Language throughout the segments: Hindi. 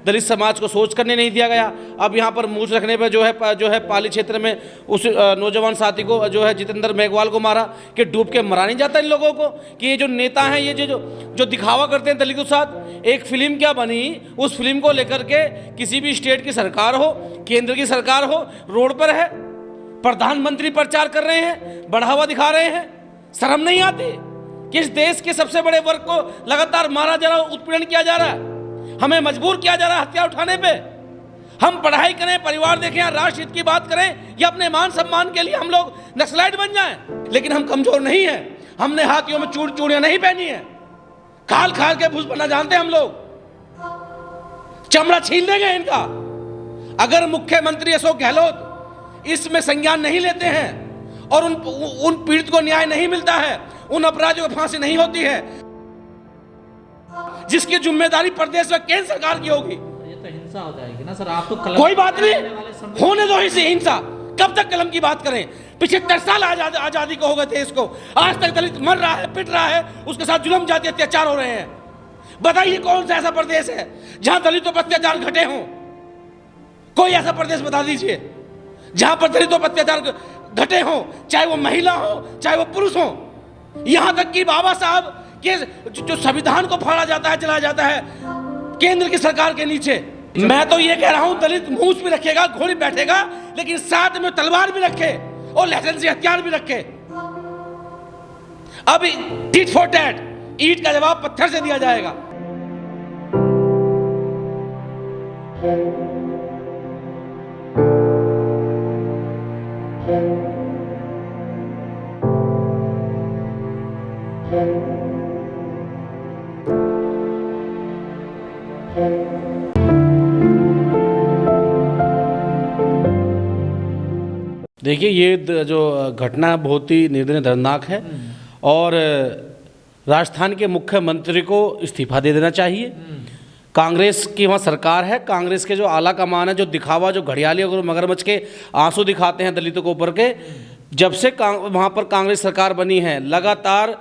दलित समाज को सोच करने नहीं दिया गया। अब यहाँ पर मूछ रखने पर जो है पाली क्षेत्र में उस नौजवान साथी को जो है जितेंद्र मेघवाल को मारा कि डूब के मरा नहीं जाता इन लोगों को कि ये जो नेता हैं ये जो दिखावा करते हैं दलितों के साथ। एक फिल्म क्या बनी, उस फिल्म को लेकर के किसी भी स्टेट की सरकार हो, केंद्र की सरकार हो, रोड पर है, प्रधानमंत्री प्रचार कर रहे हैं, बढ़ावा दिखा रहे हैं। शर्म नहीं आती कि इस देश के सबसे बड़े वर्ग को लगातार मारा जा रहा है, उत्पीड़न किया जा रहा है, हमें मजबूर किया जा रहा है हथियार उठाने पे। हम पढ़ाई करें, परिवार देखें, राष्ट्र हित की बात करें या अपने मान सम्मान के लिए हम लोग नक्सलाइट बन जाएं। लेकिन हम कमजोर नहीं हैं, हमने हाथियों में चूड़ियां नहीं पहनी है, खाल खाल के भूस बनना जानते हैं हम लोग, चमड़ा छीन देंगे इनका। अगर मुख्यमंत्री अशोक गहलोत इसमें संज्ञान नहीं लेते हैं और उन पीड़ित को न्याय नहीं मिलता है, उन अपराधियों को फांसी नहीं होती है, जिसकी जिम्मेदारी प्रदेश में केंद्र सरकार की होगी, ये तो हिंसा हो जाएगी ना सर। आप तो कोई बात नहीं, होने दो इसे हिंसा। कब तक कलम की बात करें? 75 साल आजादी को हो गए देश को, आज तक दलित मर रहा है, पिट रहा है, उसके साथ जुल्म जाति अत्याचार हो रहे हैं। बताइए कौन सा ऐसा प्रदेश है जहां दलितों पर अत्याचार घटे हों? कोई ऐसा प्रदेश बता दीजिए जहां पर दलितों पर अत्याचार घटे हों, चाहे वो महिला हो चाहे वो पुरुष हो। यहां तक कि बाबा साहब के जो संविधान को फाड़ा जाता है, जलाया जाता है केंद्र की सरकार के नीचे। मैं तो ये कह रहा हूं दलित मूंछ भी रखेगा, घोड़ी बैठेगा, लेकिन साथ में तलवार भी रखे और लाइसेंसी हथियार भी रखे। अब टिट फॉर टैट, ईंट का जवाब पत्थर से दिया जाएगा। देखिए ये जो घटना बहुत ही निर्दयनीय दर्दनाक है और राजस्थान के मुख्यमंत्री को इस्तीफा दे देना चाहिए। कांग्रेस की वहाँ सरकार है, कांग्रेस के जो आला कमान है, जो दिखावा, जो घड़ियाली और मगरमच्छ के आंसू दिखाते हैं दलितों को ऊपर के, जब से वहाँ पर कांग्रेस सरकार बनी है लगातार।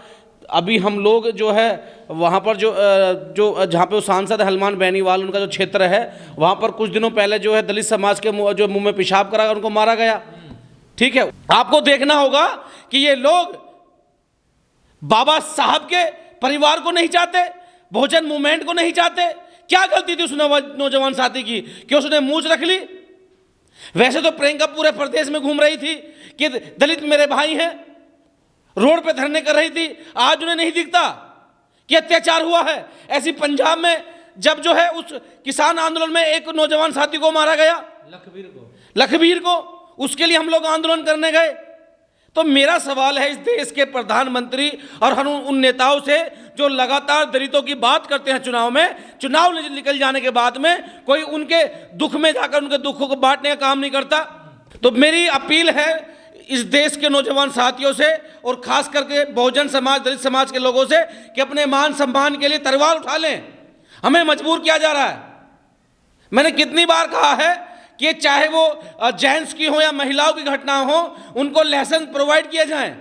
अभी हम लोग जो है वहाँ पर जो जहाँ पे वो सांसद हनुमान बेनीवाल उनका जो क्षेत्र है, वहाँ पर कुछ दिनों पहले जो है दलित समाज के जो मुंह में पेशाब करा उनको मारा गया। ठीक है, आपको देखना होगा कि ये लोग बाबा साहब के परिवार को नहीं चाहते, बहुजन मूवमेंट को नहीं चाहते। क्या गलती थी उस नौजवान साथी की कि उसने मूंछ रख ली? वैसे तो प्रियंका पूरे प्रदेश में घूम रही थी कि दलित मेरे भाई हैं, रोड पे धरने कर रही थी। आज उन्हें नहीं दिखता कि अत्याचार हुआ है। ऐसी पंजाब में जब जो है उस किसान आंदोलन में एक नौजवान साथी को मारा गया, लखबीर को, उसके लिए हम लोग आंदोलन करने गए। तो मेरा सवाल है इस देश के प्रधानमंत्री और उन नेताओं से जो लगातार दलितों की बात करते हैं चुनाव में, चुनाव निकल जाने के बाद में कोई उनके दुख में जाकर उनके दुखों को बांटने का काम नहीं करता। तो मेरी अपील है इस देश के नौजवान साथियों से और खास करके बहुजन समाज, दलित समाज के लोगों से कि अपने मान सम्मान के लिए तलवार उठा लें। हमें मजबूर किया जा रहा है। मैंने कितनी बार कहा है कि चाहे वो जेंट्स की हो या महिलाओं की घटना हो, उनको लाइसेंस प्रोवाइड किए जाएं।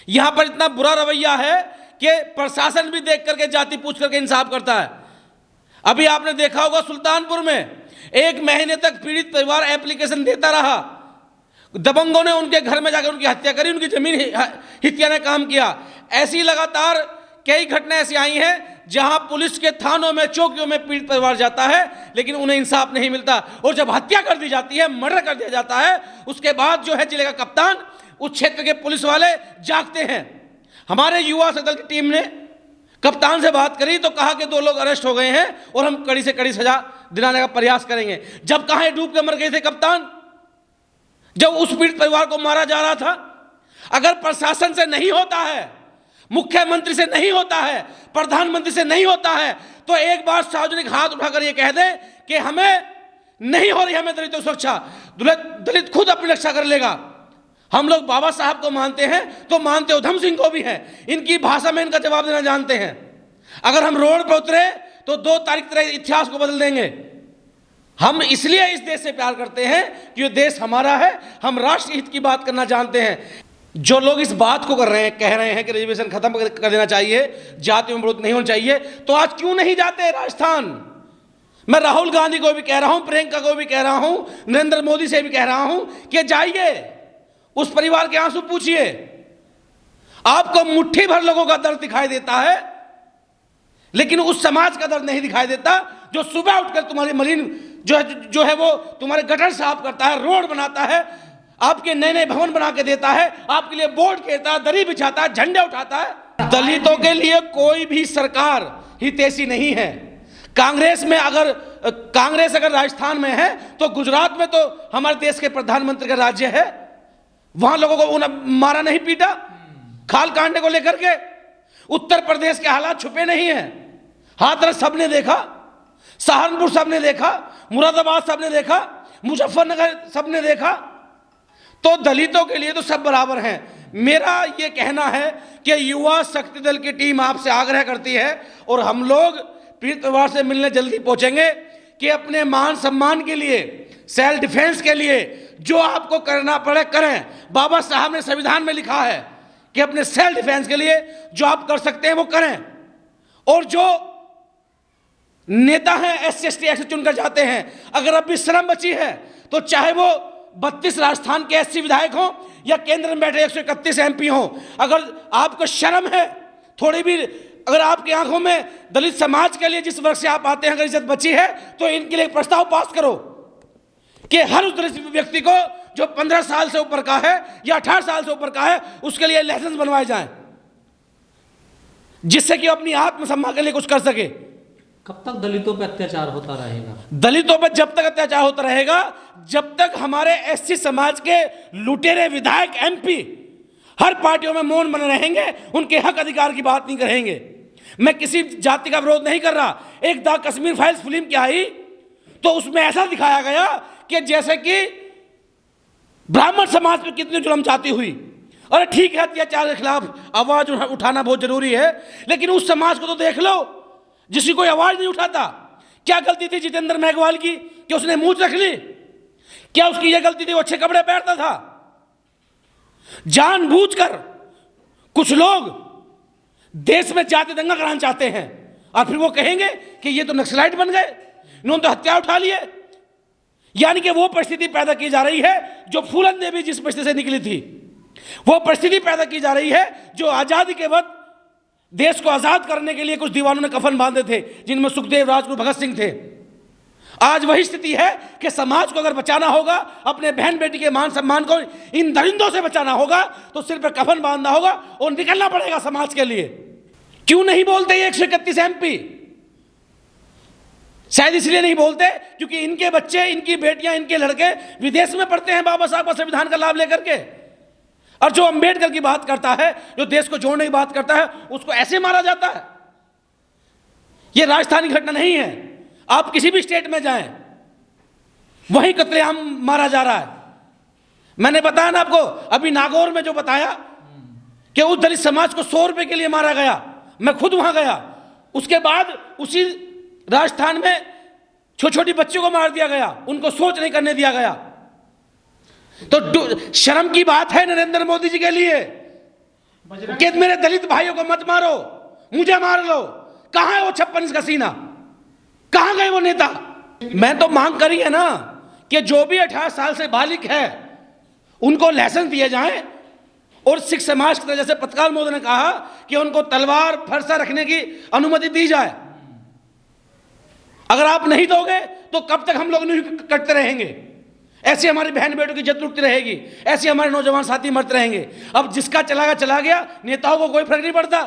यहां पर इतना बुरा रवैया है कि प्रशासन भी देख करके जाति पूछ करके इंसाफ करता है। अभी आपने देखा होगा सुल्तानपुर में 1 महीने तक पीड़ित परिवार एप्लीकेशन देता रहा, दबंगों ने उनके घर में जाकर उनकी हत्या करी, उनकी जमीन हित्या ने काम किया। ऐसी लगातार कई घटनाएं ऐसी आई हैं जहां पुलिस के थानों में, चौकियों में पीड़ित परिवार जाता है लेकिन उन्हें इंसाफ नहीं मिलता। और जब हत्या कर दी जाती है, मर्डर कर दिया जाता है, उसके बाद जो है जिले का कप्तान, उस क्षेत्र के पुलिस वाले जागते हैं। हमारे युवा दल की टीम ने कप्तान से बात करी तो कहा कि 2 लोग अरेस्ट हो गए हैं और हम कड़ी से कड़ी सजा दिलाने का प्रयास करेंगे। जब कहां डूब के मर गए थे कप्तान, जब उस पीड़ित परिवार को मारा जा रहा था। अगर प्रशासन से नहीं होता है, मुख्यमंत्री से नहीं होता है, प्रधानमंत्री से नहीं होता है, तो एक बार सार्वजनिक हाथ उठाकर यह कह दे कि हमें नहीं हो रही, हमें दलितों की सुरक्षा, दलित खुद अपनी रक्षा कर लेगा। हम लोग बाबा साहब को मानते हैं तो मानते उधम सिंह को भी हैं, इनकी भाषा में इनका जवाब देना जानते हैं। अगर हम रोड पर उतरे तो 2 तारीख तरह इतिहास को बदल देंगे। हम इसलिए इस देश से प्यार करते हैं कि ये देश हमारा है, हम राष्ट्र हित की बात करना जानते हैं। जो लोग इस बात को कर रहे हैं, कह रहे हैं कि रिजर्वेशन खत्म कर देना चाहिए, जाति में बढ़ोतरी नहीं होनी चाहिए, तो आज क्यों नहीं जाते राजस्थान? मैं राहुल गांधी को भी कह रहा हूं, प्रियंका को भी कह रहा हूं, नरेंद्र मोदी से भी कह रहा हूं कि जाइए उस परिवार के आंसू पूछिए। आपको मुट्ठी भर लोगों का दर्द दिखाई देता है, लेकिन उस समाज का दर्द नहीं दिखाई देता जो सुबह उठकर तुम्हारी मलिन जो है वो तुम्हारे गटर साफ करता है, रोड बनाता है, आपके नए नए भवन बना के देता है, आपके लिए बोर्ड खेलता है, दरी बिछाता है, झंडे उठाता है। दलितों के लिए कोई भी सरकार हितैषी नहीं है। कांग्रेस अगर राजस्थान में है तो गुजरात में तो हमारे देश के प्रधानमंत्री का राज्य है, वहां लोगों को मारा नहीं पीटा खाल कांडे को लेकर के। उत्तर प्रदेश के हालात छुपे नहीं हैं, हाथरस सबने देखा, सहारनपुर सबने देखा, मुरादाबाद सबने देखा, मुजफ्फरनगर सबने देखा। तो दलितों के लिए तो सब बराबर हैं। मेरा ये कहना है कि युवा शक्ति दल की टीम आपसे आग्रह करती है और हम लोग पीड़ित परिवार से मिलने जल्दी पहुंचेंगे कि अपने मान सम्मान के लिए, सेल्फ डिफेंस के लिए जो आपको करना पड़े करें। बाबा साहब ने संविधान में लिखा है कि अपने सेल्फ डिफेंस के लिए जो आप कर सकते हैं वो करें। और जो नेता हैं SC ST एक्ट से चुनकर जाते हैं, अगर अब भी शर्म बची है तो चाहे वो 32 राजस्थान के SC विधायक हों या केंद्र में बैठे 131 MP हों, अगर आपको शर्म है थोड़ी भी, अगर आपकी आंखों में दलित समाज के लिए जिस वर्ग से आप आते हैं अगर इज्जत बची है तो इनके लिए प्रस्ताव पास करो कि हर उस दलित व्यक्ति को जो 15 साल से ऊपर का है या 18 साल से ऊपर का है उसके लिए लाइसेंस बनवाए जाएं, जिससे कि अपनी आत्मसम्मान के लिए कुछ कर सके। कब तक दलितों पर अत्याचार होता रहेगा? दलितों पर जब तक अत्याचार होता रहेगा, जब तक हमारे SC समाज के लुटेरे विधायक MP हर पार्टियों में मौन बने रहेंगे, उनके हक अधिकार की बात नहीं करेंगे। मैं किसी जाति का विरोध नहीं कर रहा। एक द कश्मीर फाइल्स फिल्म क्या आई तो उसमें ऐसा दिखाया गया कि जैसे कि ब्राह्मण समाज पर कितनी जुल्म जाती हुई। अरे ठीक है, अत्याचार के खिलाफ आवाज उठाना बहुत जरूरी है, लेकिन उस समाज को तो देख लो जिसकी कोई आवाज नहीं उठाता। क्या गलती थी जितेंद्र मेघवाल की कि उसने मूंछ रख ली? क्या उसकी यह गलती थी वो अच्छे कपड़े पहनता था? जानबूझकर कुछ लोग देश में जाति दंगा कराना चाहते हैं और फिर वो कहेंगे कि ये तो नक्सलाइट बन गए, इन्होंने तो हथियार उठा लिए। यानी कि वो परिस्थिति पैदा की जा रही है जो फूलन देवी जिस परिस्थिति से निकली थी, वो परिस्थिति पैदा की जा रही है जो आजादी के वक्त देश को आजाद करने के लिए कुछ दीवानों ने कफन बांधे थे, जिनमें सुखदेव, राजगुरु, भगत सिंह थे। आज वही स्थिति है कि समाज को अगर बचाना होगा, अपने बहन बेटी के मान सम्मान को इन दरिंदों से बचाना होगा तो सिर पर कफन बांधना होगा और निकलना पड़ेगा समाज के लिए। क्यों नहीं बोलते ये 131 MP? शायद इसलिए नहीं बोलते क्योंकि इनके बच्चे, इनकी बेटियां, इनके लड़के विदेश में पढ़ते हैं बाबा साहब का संविधान का लाभ लेकर के। और जो अंबेडकर की बात करता है, जो देश को जोड़ने की बात करता है, उसको ऐसे मारा जाता है। यह राजस्थानी घटना नहीं है, आप किसी भी स्टेट में जाएं वहीं कत्लेआम मारा जा रहा है। मैंने बताया ना आपको अभी नागौर में जो बताया कि उस दलित समाज को 100 रुपए के लिए मारा गया, मैं खुद वहां गया। उसके बाद उसी राजस्थान में छोटी छोटी बच्चियों को मार दिया गया, उनको सोच नहीं करने दिया गया। तो शर्म की बात है नरेंद्र मोदी जी के लिए कि मेरे दलित भाइयों को मत मारो, मुझे मार लो। कहां है वो 56 इंच का सीना? कहां गए वो नेता? मैं तो मांग करी है ना कि जो भी 18 साल से बालिग है उनको लाइसेंस दिए जाएं और सिख समाज की तरह जैसे पत्रकार मोदी ने कहा कि उनको तलवार फरसा रखने की अनुमति दी जाए। अगर आप नहीं दोगे तो कब तक हम लोग नहीं करते रहेंगे? ऐसी हमारी बहन बेटों की इज्जत लुटती रहेगी, ऐसे हमारे नौजवान साथी मरते रहेंगे। अब जिसका चला गया, नेताओं को कोई फर्क नहीं पड़ता।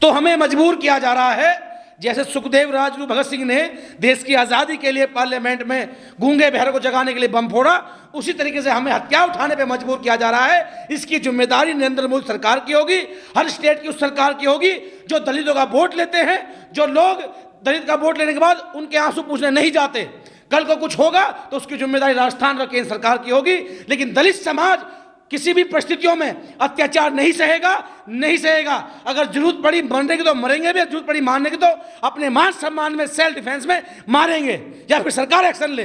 तो हमें मजबूर किया जा रहा है, जैसे सुखदेव, राजगुरु, भगत सिंह ने देश की आजादी के लिए पार्लियामेंट में गूंगे बहरों को जगाने के लिए बम फोड़ा, उसी तरीके से हमें हथियार उठाने पे मजबूर किया जा रहा है। इसकी जिम्मेदारी नरेंद्र मोदी सरकार की होगी, हर स्टेट की उस सरकार की होगी जो दलितों का वोट लेते हैं। जो लोग दलित का वोट लेने के बाद उनके आंसू पूछने नहीं जाते, कल को कुछ होगा तो उसकी जिम्मेदारी राजस्थान और केंद्र सरकार की होगी। लेकिन दलित समाज किसी भी परिस्थितियों में अत्याचार नहीं सहेगा, नहीं सहेगा। अगर जरूरत पड़ी मरने की तो मरेंगे भी, जरूरत पड़ी मारने की तो अपने मान सम्मान में, सेल्फ डिफेंस में मारेंगे, या फिर सरकार एक्शन ले।